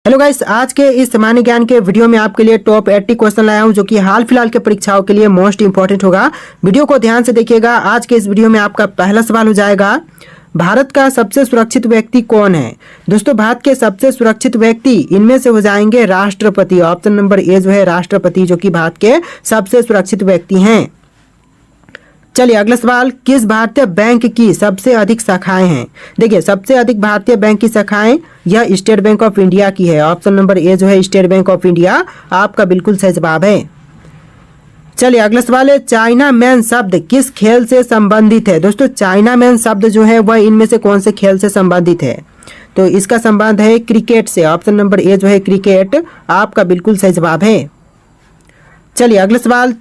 Hello guys, आज के इस सामान्य ज्ञान के वीडियो में आपके लिए टॉप 80 क्वेश्चन लाया हूं जो कि हाल फिलहाल के परीक्षाओं के लिए मोस्ट इंपॉर्टेंट होगा। वीडियो को ध्यान से देखिएगा। आज के इस वीडियो में आपका पहला सवाल हो जाएगा, भारत का सबसे सुरक्षित व्यक्ति कौन है। दोस्तों, भारत के सबसे सुरक्षित व्यक्ति इनमें से हो जाएंगे राष्ट्रपति। ऑप्शन नंबर ए जो है राष्ट्रपति, जो कि भारत के सबसे सुरक्षित व्यक्ति हैं। चलिए अगला सवाल, किस भारतीय बैंक की सबसे अधिक शाखाएं हैं। देखिए, सबसे अधिक भारतीय बैंक की शाखाएं यह स्टेट बैंक ऑफ इंडिया की है। ऑप्शन नंबर ए जो है स्टेट बैंक ऑफ इंडिया आपका बिल्कुल सही जवाब है। चलिए अगला सवाल है, चाइना मैन शब्द किस खेल से संबंधित है। दोस्तों, चाइना मैन शब्द जो है वह इनमें से कौन से खेल से संबंधित है। तो इसका संबंध है क्रिकेट से। ऑप्शन नंबर ए जो है क्रिकेट आपका बिल्कुल सही जवाब है। चलिए अगला सवाल,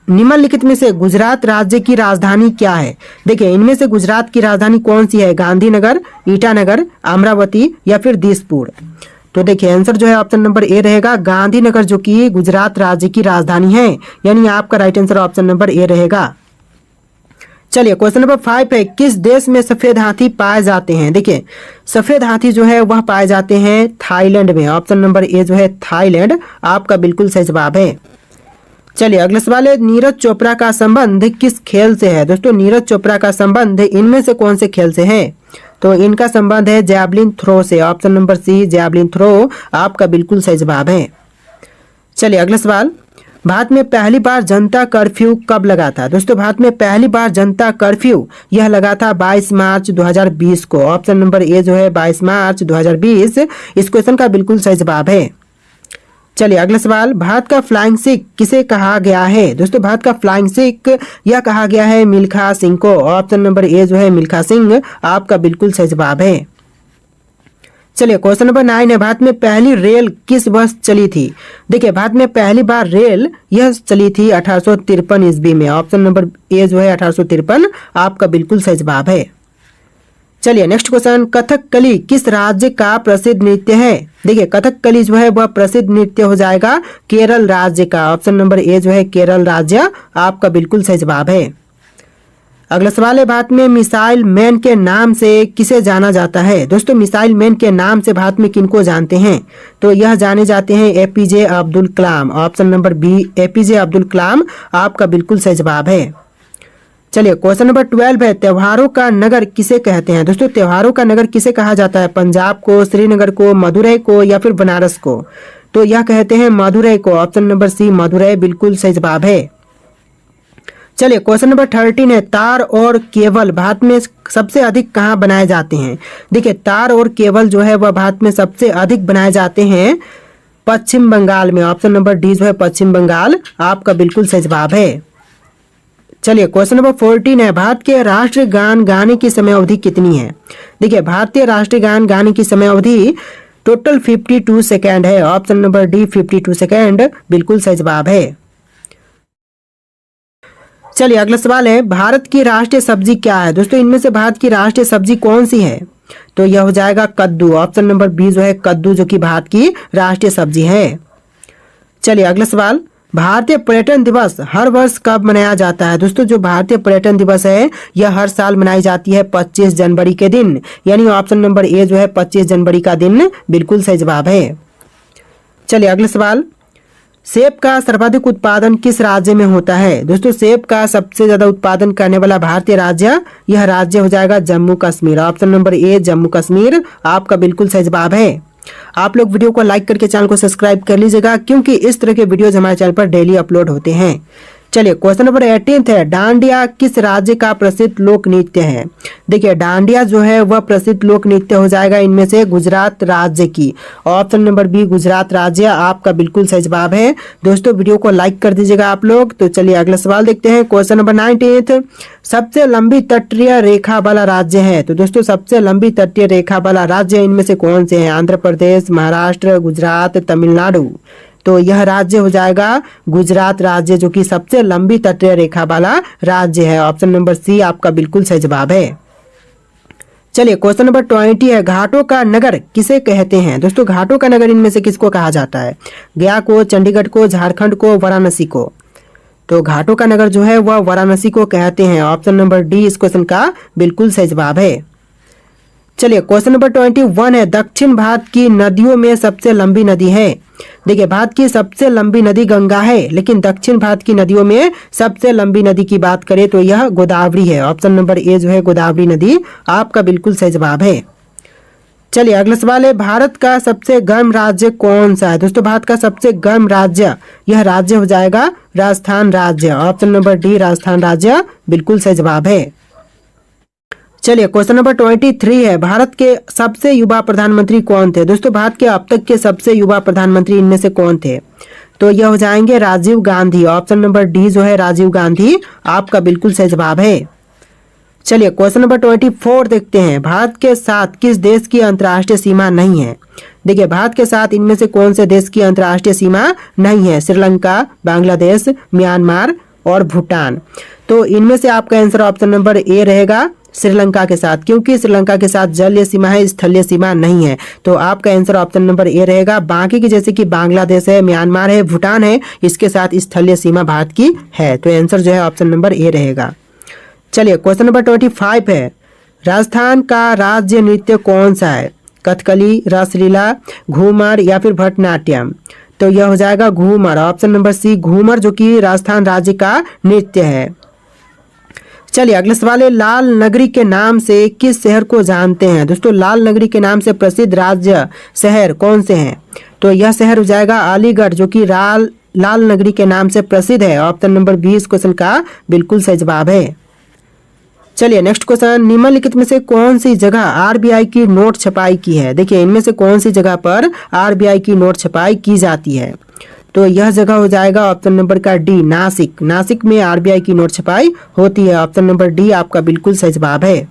निम्नलिखित में से गुजरात राज्य की राजधानी क्या है। देखिए, इनमें से गुजरात की राजधानी कौन सी है, गांधीनगर, ईटानगर, अमरावती या फिर दिसपुर। तो देखिए आंसर जो है ऑप्शन नंबर ए रहेगा, गांधीनगर, जो कि गुजरात राज्य की राजधानी है। यानी आपका राइट आंसर ऑप्शन नंबर ए रहेगा। चलिए क्वेश्चन नंबर 5 है, किस देश में सफेद हाथी पाए जाते हैं। देखिए, सफेद हाथी जो है वह पाए जाते हैं थाईलैंड में। ऑप्शन नंबर ए जो है थाईलैंड आपका बिल्कुल सही जवाब है। चलिए अगला सवाल है, नीरज चोपड़ा का संबंध किस खेल से है। दोस्तों, नीरज चोपड़ा का संबंध इनमें से कौन से खेल से है। तो इनका संबंध है जैवलिन थ्रो से। Option number C javelin throw आपका बिल्कुल सही जवाब है। चलिए अगला सवाल, भारत में पहली बार जनता कर्फ्यू कब लगा था। दोस्तों, भारत में पहली बार जनता कर्फ्यू यह लगा था 22 मार्च 2020 को। ऑप्शन नंबर ए जो है 22 मार्च 2020 इस क्वेश्चन का बिल्कुल सही जवाब है। चलिए अगला सवाल, भारत का फ्लाइंग सिख किसे कहा गया है। दोस्तों, भारत का फ्लाइंग सिख यह कहा गया है मिल्खा सिंह को। ऑप्शन नंबर ए जो है मिल्खा सिंह आपका बिल्कुल सही जवाब है। चलिए क्वेश्चन नंबर 9 है, भारत में पहली रेल किस वर्ष चली थी। देखिए, भारत में पहली बार रेल यह चली थी 1853 ईस्वी में। ऑप्शन नंबर ए जो है 1853 आपका बिल्कुल सही जवाब है। चलिए नेक्स्ट क्वेश्चन, कथकली किस राज्य का प्रसिद्ध नृत्य है। देखिए, कथकली जो है वह प्रसिद्ध नृत्य हो जाएगा केरल राज्य का। ऑप्शन नंबर ए जो है केरल राज्य आपका बिल्कुल सही जवाब है। अगला सवाल है, भारत में मिसाइल मैन के नाम से किसे जाना जाता है। दोस्तों, मिसाइल मैन के नाम से भारत में किनको जानते हैं। तो यह जाने जाते हैं APJ Abdul Kalam. Option number B APJ Abdul Kalam आपका बिल्कुल सही जवाब है। चलिए क्वेश्चन नंबर 12 है, त्योहारों का नगर किसे कहते हैं। दोस्तों, त्योहारों का नगर किसे कहा जाता है, पंजाब को, श्रीनगर को, मदुरई को या फिर बनारस को। तो यह कहते हैं मदुरई को। ऑप्शन नंबर सी मदुरई बिल्कुल सही जवाब है। चलिए क्वेश्चन नंबर 13 है, तार और केबल भारत में सबसे अधिक कहाँ बनाए जाते हैं। देखिए, तार और केबल जो है वह भारत में सबसे अधिक बनाए जाते हैं पश्चिम बंगाल में। ऑप्शन नंबर डी जो है पश्चिम बंगाल आपका बिल्कुल सही जवाब है। चलिए क्वेश्चन नंबर 14 है, भारत के राष्ट्रीय गान गाने की समय अवधि कितनी है। देखिए, भारतीय राष्ट्रीय गान गाने की समय अवधि टोटल 52 सेकेंड है। ऑप्शन नंबर डी 52 सेकेंड बिल्कुल सही जवाब है। चलिए अगला सवाल है, भारत की राष्ट्रीय सब्जी क्या है। दोस्तों, इनमें से भारत की राष्ट्रीय सब्जी कौन सी है। तो यह हो जाएगा कद्दू। ऑप्शन नंबर बी जो है कद्दू, जो कि भारत की राष्ट्रीय सब्जी है। चलिए अगला सवाल, भारतीय पर्यटन दिवस हर वर्ष कब मनाया जाता है। दोस्तों, जो भारतीय पर्यटन दिवस है यह हर साल मनाई जाती है 25 जनवरी के दिन। यानी ऑप्शन नंबर ए जो है 25 जनवरी का दिन बिल्कुल सही जवाब है। चलिए अगला सवाल, सेब का सर्वाधिक उत्पादन किस राज्य में होता है। दोस्तों, सेब का सबसे ज्यादा उत्पादन करने वाला भारतीय राज्य यह राज्य हो जाएगा जम्मू कश्मीर। ऑप्शन नंबर ए जम्मू कश्मीर आपका बिल्कुल सही जवाब है। आप लोग वीडियो को लाइक करके चैनल को सब्सक्राइब कर लीजिएगा, क्योंकि इस तरह के वीडियोज हमारे चैनल पर डेली अपलोड होते हैं। चलिए क्वेश्चन नंबर 18 है, डांडिया किस राज्य का प्रसिद्ध लोक नृत्य है। देखिए, डांडिया जो है वह प्रसिद्ध लोक नृत्य हो जाएगा इनमें से गुजरात राज्य की। ऑप्शन नंबर बी गुजरात राज्य आपका बिल्कुल सही जवाब है। दोस्तों, वीडियो को लाइक कर दीजिएगा आप लोग। तो चलिए अगला सवाल देखते हैं। क्वेश्चन नंबर 19, सबसे लंबी तटीय रेखा वाला राज्य है। तो दोस्तों, सबसे लंबी तटीय रेखा वाला राज्य इनमें से कौन से हैं, आंध्र प्रदेश, महाराष्ट्र, गुजरात, तमिलनाडु। तो यह राज्य हो जाएगा गुजरात राज्य, जो कि सबसे लंबी तटीय रेखा वाला राज्य है। ऑप्शन नंबर सी आपका बिल्कुल सही जवाब है। चलिए क्वेश्चन नंबर 20 है, घाटों का नगर किसे कहते हैं। दोस्तों, घाटों का नगर इनमें से किसको कहा जाता है, गया को, चंडीगढ़ को, झारखंड को, वाराणसी को। तो घाटों का नगर जो है वह वाराणसी को कहते हैं। ऑप्शन नंबर डी इस क्वेश्चन का बिल्कुल सही जवाब है। चलिए क्वेश्चन नंबर 21 है, दक्षिण भारत की नदियों में सबसे लंबी नदी है। देखिए भारत की सबसे लंबी नदी गंगा है, लेकिन दक्षिण भारत की नदियों में सबसे लंबी नदी की बात करें तो यह गोदावरी है। ऑप्शन नंबर ए जो है गोदावरी नदी आपका बिल्कुल सही जवाब है। चलिए अगला सवाल है, भारत का सबसे गर्म राज्य कौन सा है। दोस्तों भारत का सबसे गर्म राज्य, यह राज्य हो जाएगा राजस्थान राज्य। ऑप्शन नंबर डी राजस्थान राज्य बिल्कुल सही जवाब है। चलिए क्वेश्चन नंबर 23 है, भारत के सबसे युवा प्रधानमंत्री कौन थे। दोस्तों भारत के अब तक के सबसे युवा प्रधानमंत्री इनमें से कौन थे, तो यह हो जाएंगे Rajiv Gandhi. Option number D जो है राजीव गांधी आपका बिल्कुल सही जवाब है। चलिए क्वेश्चन नंबर 24 देखते हैं, भारत के साथ किस देश की अंतर्राष्ट्रीय सीमा नहीं है। देखिए भारत के साथ इनमें से कौन से देश की अंतर्राष्ट्रीय सीमा नहीं है। श्रीलंका, बांग्लादेश, म्यांमार और भूटान। तो इनमें से आपका आंसर ऑप्शन नंबर ए रहेगा श्रीलंका के साथ, क्योंकि श्रीलंका के साथ जलीय सीमा है, स्थलीय सीमा नहीं है। तो आपका आंसर ऑप्शन नंबर ए रहेगा। बाकी की जैसे कि बांग्लादेश है, म्यांमार है, भूटान है, इसके साथ स्थलीय सीमा भारत की है। तो आंसर जो है ऑप्शन नंबर ए रहेगा। चलिए क्वेश्चन नंबर 25 है, राजस्थान का राज्य नृत्य कौन सा है। कथकली, रासलीला, घूमर या फिर भरतनाट्यम। तो यह हो जाएगा Ghoomar. Option number C Ghoomar जो कि राजस्थान राज्य का नृत्य है। चलिए अगला सवाल है, लाल नगरी के नाम से किस शहर को जानते हैं। दोस्तों लाल नगरी के नाम से प्रसिद्ध राज्य शहर कौन से हैं। तो यह शहर हो जाएगा अलीगढ़ जो कि लाल नगरी के नाम से प्रसिद्ध है। ऑप्शन नंबर 20 क्वेश्चन का बिल्कुल सही जवाब है। चलिए नेक्स्ट क्वेश्चन, निम्नलिखित में से कौन सी जगह आरबीआई की नोट छपाई की है। देखिए इनमें से कौन सी जगह पर आरबीआई की नोट छपाई की जाती है। तो यह जगह हो जाएगा ऑप्शन नंबर का डी नासिक। नासिक में आरबीआई की नोट छपाई होती है। ऑप्शन नंबर डी आपका बिल्कुल सही जवाब है।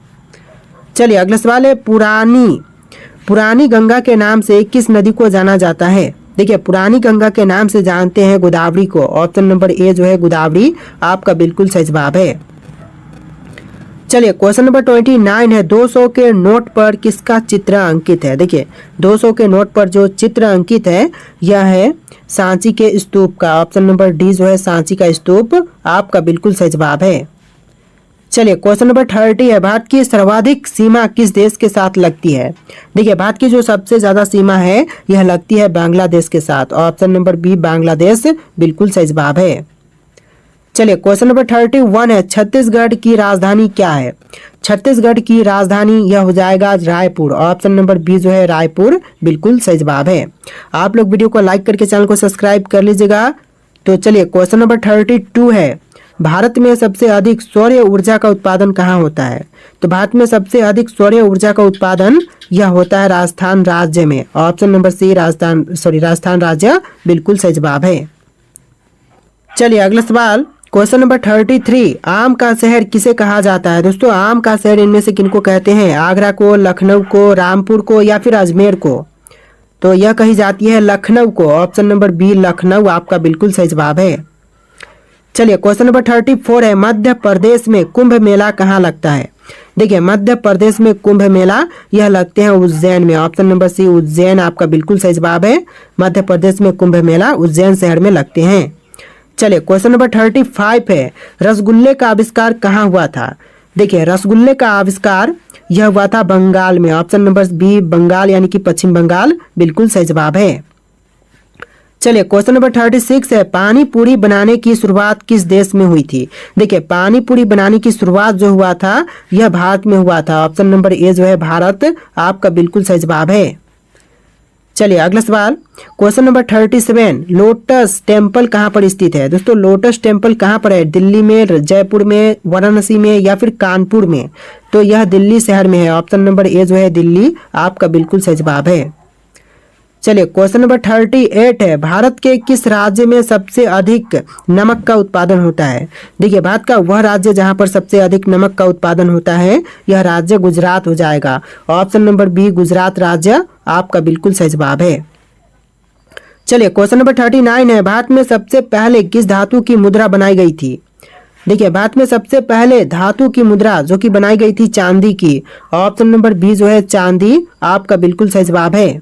चलिए अगला सवाल है, पुरानी गंगा के नाम से किस नदी को जाना जाता है। देखिए पुरानी गंगा के नाम से जानते हैं गोदावरी को। ऑप्शन नंबर ए जो है गोदावरी आपका बिल्कुल सही जवाब है। चलिए क्वेश्चन नंबर 29 है, 200 के नोट पर किसका चित्र अंकित है। देखिए 200 के नोट पर जो चित्र अंकित है यह है सांची के स्तूप का। ऑप्शन नंबर डी जो है सांची का स्तूप आपका बिल्कुल सही जवाब है। चलिए क्वेश्चन नंबर 30 है, भारत की सर्वाधिक सीमा किस देश के साथ लगती है। देखिए भारत की जो सबसे ज्यादा सीमा है यह लगती है बांग्लादेश के साथ। ऑप्शन नंबर बी बांग्लादेश बिल्कुल सही जवाब है। चलिए क्वेश्चन नंबर 31 है, छत्तीसगढ़ की राजधानी क्या है। छत्तीसगढ़ की राजधानी यह हो जाएगा रायपुर। ऑप्शन नंबर बी जो है रायपुर बिल्कुल सही जवाब है। आप लोग वीडियो को लाइक करके चैनल को सब्सक्राइब कर लीजिएगा। तो चलिए क्वेश्चन नंबर 32 है, भारत में सबसे अधिक सौर ऊर्जा का उत्पादन कहाँ होता है। तो भारत में सबसे अधिक सौर ऊर्जा का उत्पादन यह होता है राजस्थान राज्य में। ऑप्शन नंबर सी राजस्थान राज्य बिल्कुल सही जवाब है। चलिए अगला सवाल क्वेश्चन नंबर 33, आम का शहर किसे कहा जाता है। दोस्तों आम का शहर इनमें से किनको कहते हैं। आगरा को, लखनऊ को, रामपुर को या फिर अजमेर को। तो यह कही जाती है लखनऊ को। ऑप्शन नंबर बी लखनऊ आपका बिल्कुल सही जवाब है। चलिए क्वेश्चन नंबर 34 है, मध्य प्रदेश में कुंभ मेला कहाँ लगता है। देखिए मध्य प्रदेश में कुंभ मेला यह लगते हैं उज्जैन में। ऑप्शन नंबर सी उज्जैन आपका बिल्कुल सही जवाब है। मध्य प्रदेश में कुंभ मेला उज्जैन शहर में लगते हैं। चलिए क्वेश्चन नंबर 35 है, रसगुल्ले का आविष्कार कहाँ हुआ था। देखिए रसगुल्ले का आविष्कार यह हुआ था बंगाल में। ऑप्शन नंबर बी बंगाल यानी कि पश्चिम बंगाल बिल्कुल सही जवाब है। चलिए क्वेश्चन नंबर 36 है, पानी पूरी बनाने की शुरुआत किस देश में हुई थी। देखिए पानी पूरी बनाने की शुरुआत जो हुआ था यह भारत में हुआ था। ऑप्शन नंबर ए जो है भारत आपका बिल्कुल सही जवाब है। चलिए अगला सवाल क्वेश्चन नंबर 37, लोटस टेम्पल कहाँ पर स्थित है। दोस्तों लोटस टेम्पल कहाँ पर है। दिल्ली में, जयपुर में, वाराणसी में या फिर कानपुर में। तो यह दिल्ली शहर में है। ऑप्शन नंबर ए जो है दिल्ली आपका बिल्कुल सही जवाब है। चलिए क्वेश्चन नंबर 38 है, भारत के किस राज्य में सबसे अधिक नमक का उत्पादन होता है। देखिए भारत का वह राज्य जहां पर सबसे अधिक नमक का उत्पादन होता है यह राज्य गुजरात हो जाएगा। ऑप्शन नंबर बी गुजरात राज्य आपका बिल्कुल सही जवाब है। चलिए क्वेश्चन नंबर 39 है, भारत में सबसे पहले किस धातु की मुद्रा बनाई गई थी। देखिए भारत में सबसे पहले धातु की मुद्रा जो कि बनाई गई थी चांदी की। ऑप्शन नंबर बी जो है चांदी आपका बिल्कुल सही जवाब है।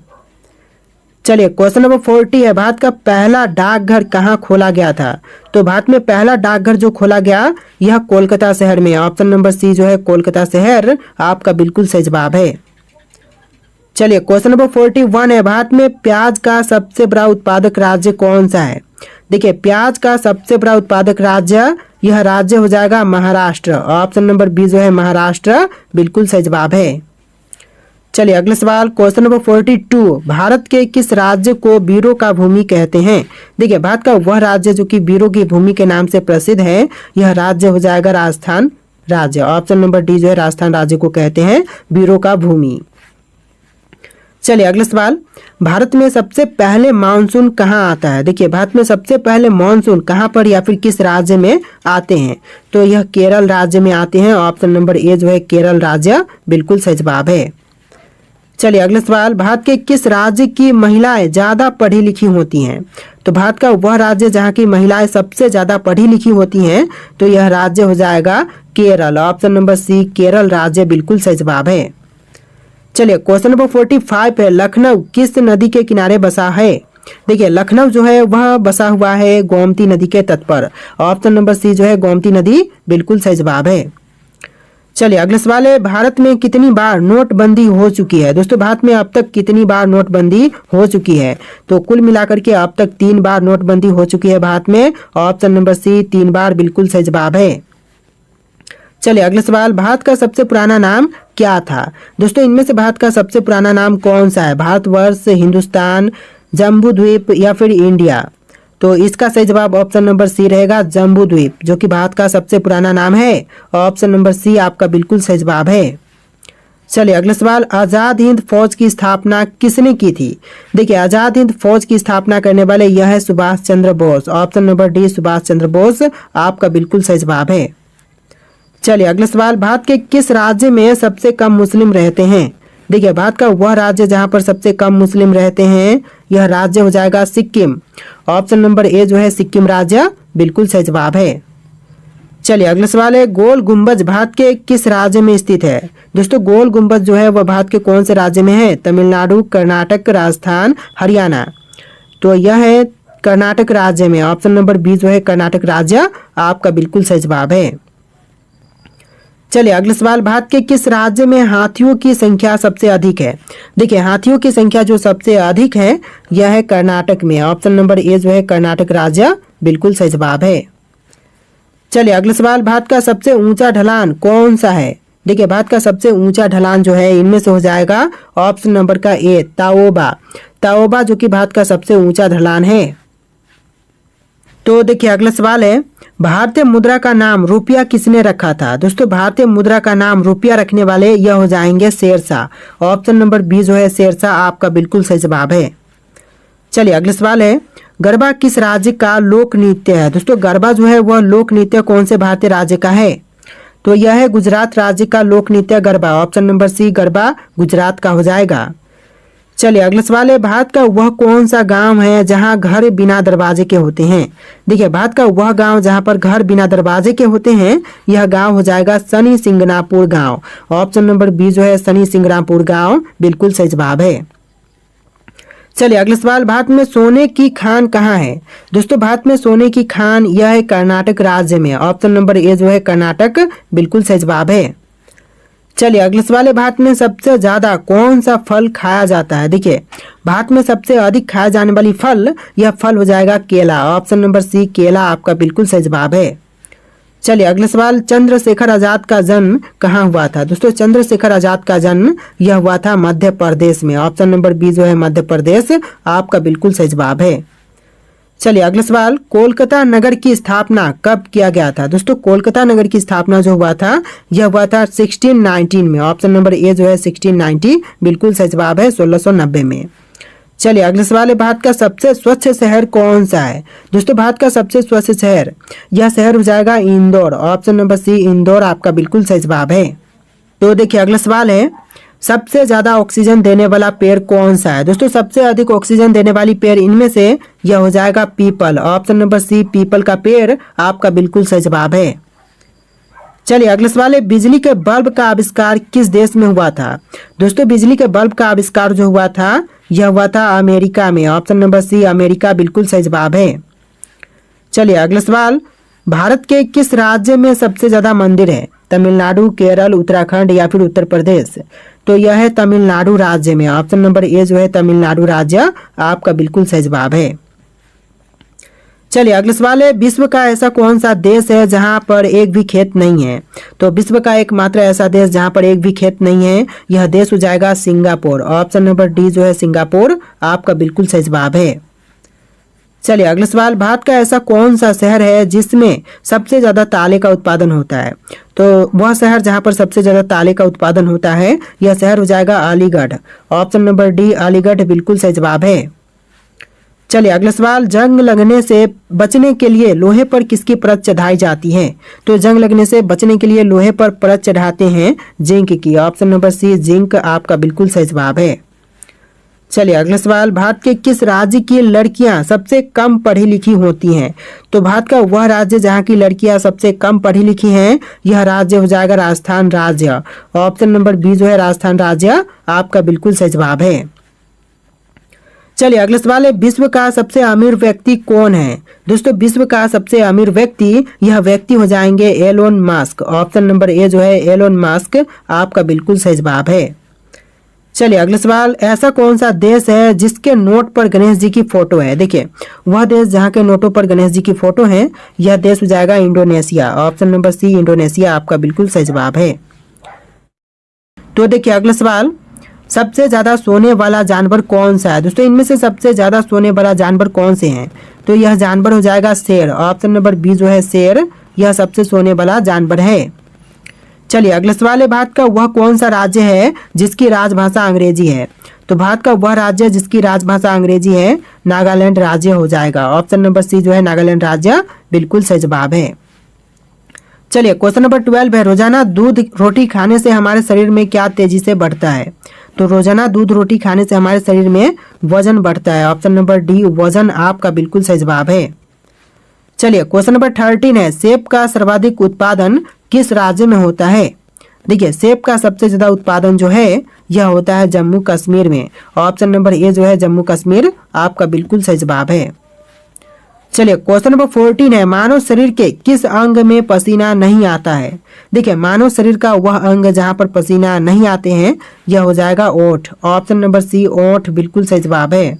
चलिए क्वेश्चन नंबर 40 है, भारत का पहला डाकघर कहाँ खोला गया था। तो भारत में पहला डाकघर जो खोला गया यह कोलकाता शहर में। ऑप्शन नंबर सी जो है कोलकाता शहर आपका बिल्कुल सही जवाब है। चलिए क्वेश्चन नंबर 41 है, भारत में प्याज का सबसे बड़ा उत्पादक राज्य कौन सा है? देखिए प्याज का सबसे बड़ा उत्पादक राज्य, यह राज्य हो जाएगा महाराष्ट्र। ऑप्शन नंबर बी जो है महाराष्ट्र बिल्कुल सही जवाब है। चलिए अगला सवाल क्वेश्चन नंबर 42, भारत के किस राज्य को वीरों का भूमि कहते हैं? देखिए भारत का वह राज्य जो कि वीरों की भूमि के नाम से प्रसिद्ध है, यह राज्य हो जाएगा राजस्थान राज्य। ऑप्शन नंबर डी जो है राजस्थान राज्य को कहते हैं वीरों का भूमि। चलिए अगला सवाल, भारत में सबसे पहले मानसून कहाँ आता है? देखिए भारत में सबसे पहले मानसून कहाँ पर या फिर किस राज्य में आते हैं? तो यह केरल राज्य में आते हैं। ऑप्शन नंबर ए जो है केरल राज्य बिल्कुल सही जवाब है। चलिए अगला सवाल, भारत के किस राज्य की महिलाएं ज्यादा पढ़ी लिखी होती हैं? तो भारत का वह राज्य जहाँ की महिलाएं सबसे ज्यादा पढ़ी लिखी होती हैं, तो यह राज्य हो जाएगा Kerala. Option number C Kerala राज्य बिल्कुल सही जवाब है। चलिए क्वेश्चन नंबर 45 है, लखनऊ किस नदी के किनारे बसा है? देखिए लखनऊ जो है वह बसा हुआ है गोमती नदी के तट पर। ऑप्शन नंबर सी जो है गोमती नदी बिल्कुल सही जवाब है। चलिए अगला सवाल है, भारत में कितनी बार नोटबंदी हो चुकी है? दोस्तों भारत में अब तक कितनी बार नोटबंदी हो चुकी है? तो कुल मिलाकर के अब तक 3 बार नोटबंदी हो चुकी है भारत में। ऑप्शन नंबर सी 3 बार बिल्कुल सही जवाब है। चलिए अगला सवाल, भारत का सबसे पुराना नाम क्या था? दोस्तों इनमें से भारत का सबसे पुराना नाम कौन सा है? भारतवर्ष, हिंदुस्तान, जम्बू द्वीप या फिर इंडिया? तो इसका सही जवाब ऑप्शन नंबर सी रहेगा जम्बू द्वीप, जो कि भारत का सबसे पुराना नाम है। ऑप्शन नंबर सी आपका बिल्कुल सही जवाब है। चलिए अगला सवाल, आजाद हिंद फौज की स्थापना किसने की थी? देखिए आजाद हिंद फौज की स्थापना करने वाले यह है Subhash Chandra Bose. Option number D Subhash Chandra Bose आपका बिल्कुल सही जवाब है। चलिए अगला सवाल, भारत के किस राज्य में सबसे कम मुस्लिम रहते हैं? देखिए भारत का वह राज्य जहां पर सबसे कम मुस्लिम रहते हैं, यह राज्य हो जाएगा सिक्किम। ऑप्शन नंबर ए जो है सिक्किम राज्य बिल्कुल सही जवाब है। चलिए अगला सवाल है, गोल गुंबज भारत के किस राज्य में स्थित है? दोस्तों गोल गुंबज जो है वह भारत के कौन से राज्य में है? तमिलनाडु, कर्नाटक, राजस्थान, हरियाणा? तो यह है कर्नाटक राज्य में। ऑप्शन नंबर बी जो है कर्नाटक राज्य आपका बिल्कुल सही जवाब है। चलिए अगला सवाल, भारत के किस राज्य में हाथियों की संख्या सबसे अधिक है? देखिए हाथियों की संख्या जो सबसे अधिक है यह है कर्नाटक में। ऑप्शन नंबर ए जो है कर्नाटक राज्य बिल्कुल सही जवाब है। चलिए अगला सवाल, भारत का सबसे ऊंचा ढलान कौन सा है? देखिए भारत का सबसे ऊंचा ढलान जो है इनमें से हो जाएगा ऑप्शन नंबर का ए ताओबा। ताओबा जो कि भारत का सबसे ऊंचा ढलान है। तो देखिए अगला सवाल है, भारतीय मुद्रा का नाम रुपया किसने रखा था? दोस्तों भारतीय मुद्रा का नाम रुपया रखने वाले यह हो जाएंगे शेरशाह। ऑप्शन नंबर बी जो है शेरशाह आपका बिल्कुल सही जवाब है। चलिए अगला सवाल है, गरबा किस राज्य का लोक नृत्य है? दोस्तों गरबा जो है वह लोक नृत्य कौन से भारतीय राज्य का है? तो यह है गुजरात राज्य का लोक नृत्य Garba. Option number C Garba Gujarat का हो जाएगा। चलिए अगला सवाल है, भारत का वह कौन सा गांव है जहां घर बिना दरवाजे के होते हैं? देखिए भारत का वह गांव जहां पर घर बिना दरवाजे के होते हैं, यह गांव हो जाएगा शनि सिंगनापुर गांव। ऑप्शन नंबर बी जो है शनि सिंगनापुर गांव बिल्कुल सही जवाब है। चलिए अगला सवाल, भारत में सोने की खान कहाँ है? दोस्तों भारत में सोने की खान यह है कर्नाटक राज्य में। ऑप्शन नंबर ए जो है कर्नाटक बिल्कुल सही जवाब है। चलिए अगला सवाल है, भारत में सबसे ज्यादा कौन सा फल खाया जाता है? देखिए भारत में सबसे अधिक खाया जाने वाली फल, यह फल हो जाएगा केला। ऑप्शन नंबर सी केला आपका बिल्कुल सही जवाब है। चलिए अगला सवाल, चंद्रशेखर आजाद का जन्म कहाँ हुआ था? दोस्तों चंद्रशेखर आजाद का जन्म यह हुआ था मध्य प्रदेश में। ऑप्शन नंबर बी जो है मध्य प्रदेश आपका बिल्कुल सही जवाब है। चलिए अगला सवाल, कोलकाता नगर की स्थापना कब किया गया था? दोस्तों कोलकाता नगर की स्थापना जो हुआ था यह हुआ था 1619 में। ऑप्शन नंबर ए जो है 1690 बिल्कुल सही जवाब है 1690 में। चलिए अगला सवाल है, भारत का सबसे स्वच्छ शहर कौन सा है? दोस्तों भारत का सबसे स्वच्छ शहर, यह शहर हो जाएगा Indore. Option number C Indore आपका बिल्कुल सही जवाब है। तो देखिए अगला सवाल है, सबसे ज्यादा ऑक्सीजन देने वाला पेड़ कौन सा है? दोस्तों सबसे अधिक ऑक्सीजन देने वाली पेड़ इनमें से यह हो जाएगा people. Option number see people का पेड़ आपका बिल्कुल सही जवाब है। चलिए अगला सवाल है, बिजली के बल्ब का आविष्कार किस देश में हुआ था? दोस्तों बिजली के बल्ब का आविष्कार जो हुआ था यह हुआ था अमेरिका में। ऑप्शन नंबर सी अमेरिका बिल्कुल सही जवाब है। चलिए अगला सवाल, भारत के किस राज्य में सबसे ज्यादा मंदिर है? तमिलनाडु, केरल, उत्तराखंड या फिर उत्तर प्रदेश? तो यह है तमिलनाडु राज्य में। ऑप्शन नंबर ए जो है तमिलनाडु राज्य आपका बिल्कुल सही जवाब है। चलिए अगला सवाल है, विश्व का ऐसा कौन सा देश है जहां पर एक भी खेत नहीं है? तो विश्व का एकमात्र ऐसा देश जहां पर एक भी खेत नहीं है, यह देश हो जाएगा सिंगापुर। ऑप्शन नंबर डी जो है सिंगापुर आपका बिल्कुल सही जवाब है। चलिए अगला सवाल, भारत का ऐसा कौन सा शहर है जिसमें सबसे ज्यादा ताले का उत्पादन होता है? तो वह शहर जहां पर सबसे ज्यादा ताले का उत्पादन होता है, यह शहर हो जाएगा Aligarh. Option number D Aligarh बिल्कुल सही जवाब है। चलिए अगला सवाल, जंग लगने से बचने के लिए लोहे पर किसकी परत चढ़ाई जाती है? तो जंग लगने से बचने के लिए लोहे पर परत चढ़ाते हैं जिंक की। ऑप्शन नंबर सी जिंक आपका बिल्कुल सही जवाब है। चलिए अगला सवाल, भारत के किस राज्य की लड़कियां सबसे कम पढ़ी लिखी होती हैं? तो भारत का वह राज्य जहां की लड़कियां सबसे कम पढ़ी लिखी हैं, यह राज्य हो जाएगा राजस्थान राज्य। ऑप्शन नंबर बी जो है राजस्थान राज्य आपका बिल्कुल सही जवाब है। चलिए अगला सवाल है, विश्व का सबसे अमीर व्यक्ति कौन है? दोस्तों विश्व का सबसे अमीर व्यक्ति, यह व्यक्ति हो जाएंगे Elon Musk. Option number A जो है एलोन मस्क आपका बिल्कुल सही जवाब है। चलिए अगला सवाल, ऐसा कौन सा देश है जिसके नोट पर गणेश जी की फोटो है? देखिए वह देश जहां के नोटों पर गणेश जी की फोटो है, यह देश हो जाएगा Indonesia. Option number C Indonesia आपका बिल्कुल सही जवाब है। तो देखिए अगला सवाल, सबसे ज्यादा सोने वाला जानवर कौन सा है? दोस्तों इनमें से सबसे ज्यादा सोने वाला जानवर कौन से हैं? तो यह जानवर हो जाएगा शेर। ऑप्शन नंबर बी जो है शेर, यह सबसे सोने वाला जानवर है। चलिए अगला सवाल है, भारत का वह कौन सा राज्य है जिसकी राजभाषा अंग्रेजी है? तो भारत का वह राज्य जिसकी राजभाषा अंग्रेजी है, नागालैंड राज्य हो जाएगा। ऑप्शन नंबर सी जो है नागालैंड राज्य बिल्कुल सही जवाब है। चलिए क्वेश्चन नंबर 12 है, रोजाना दूध रोटी खाने से हमारे शरीर में क्या तेजी से बढ़ता है? तो रोजाना दूध रोटी खाने से हमारे शरीर में वजन बढ़ता है। ऑप्शन नंबर डी वजन आपका बिल्कुल सही जवाब है। चलिए क्वेश्चन नंबर 13 है, सेब का सर्वाधिक उत्पादन किस राज्य में होता है? देखिए सेब का सबसे ज्यादा उत्पादन जो है यह होता है जम्मू कश्मीर में। ऑप्शन नंबर ए जो है जम्मू कश्मीर आपका बिल्कुल सही जवाब है। चलिए क्वेश्चन नंबर 14 है, मानव शरीर के किस अंग में पसीना नहीं आता है? देखिए मानव शरीर का वह अंग जहां पर पसीना नहीं आते हैं, यह हो जाएगा ओठ। ऑप्शन नंबर सी ओठ बिल्कुल सही जवाब है।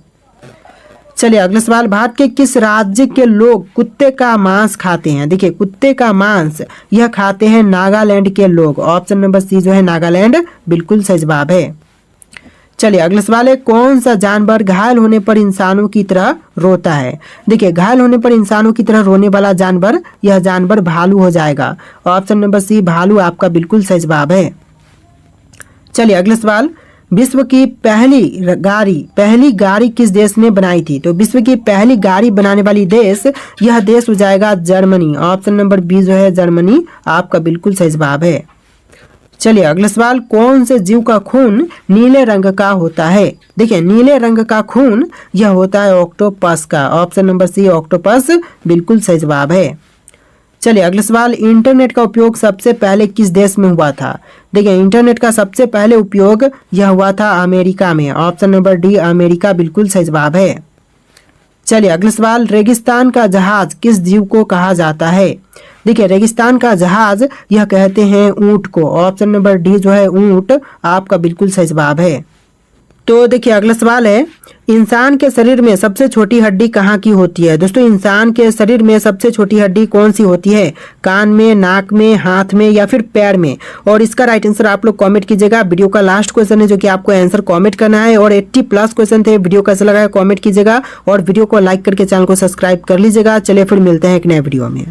चलिए अगला सवाल, भारत के किस राज्य के लोग कुत्ते का मांस खाते हैं? देखिए कुत्ते का मांस यह खाते हैं नागालैंड के लोग। ऑप्शन नंबर सी जो है नागालैंड बिल्कुल सही जवाब है। चलिए अगला सवाल है, कौन सा जानवर घायल होने पर इंसानों की तरह रोता है? देखिए घायल होने पर इंसानों की तरह रोने वाला जानवर, यह जानवर भालू हो जाएगा। ऑप्शन नंबर सी भालू आपका बिल्कुल सही जवाब है। चलिए अगला सवाल, विश्व की पहली गाड़ी किस देश ने बनाई थी? तो विश्व की पहली गाड़ी बनाने वाली देश, यह देश हो जाएगा जर्मनी। ऑप्शन नंबर बी जो है जर्मनी आपका बिल्कुल सही जवाब है। चलिए अगला सवाल, कौन से जीव का खून नीले रंग का होता है? देखिए नीले रंग का खून यह होता है ऑक्टोपस का। ऑप्शन नंबर सी ऑक्टोपस बिल्कुल सही जवाब है। चलिए अगला सवाल, इंटरनेट का उपयोग सबसे पहले किस देश में हुआ था? देखिए इंटरनेट का सबसे पहले उपयोग यह हुआ था अमेरिका में। ऑप्शन नंबर डी अमेरिका बिल्कुल सही जवाब है। चलिए अगला सवाल, रेगिस्तान का जहाज किस जीव को कहा जाता है? देखिए रेगिस्तान का जहाज यह कहते हैं ऊंट को। ऑप्शन नंबर डी जो है ऊंट आपका बिल्कुल सही जवाब है। तो देखिए अगला सवाल है, इंसान के शरीर में सबसे छोटी हड्डी कहाँ की होती है? दोस्तों इंसान के शरीर में सबसे छोटी हड्डी कौन सी होती है? कान में, नाक में, हाथ में या फिर पैर में? और इसका राइट आंसर आप लोग कमेंट कीजिएगा। वीडियो का लास्ट क्वेश्चन है जो कि आपको आंसर कमेंट करना है, और 80+ क्वेश्चन थे। वीडियो कैसा लगा है कमेंट कीजिएगा, और वीडियो को लाइक करके चैनल को सब्सक्राइब कर लीजिएगा। चलिए फिर मिलते हैं एक नए वीडियो में।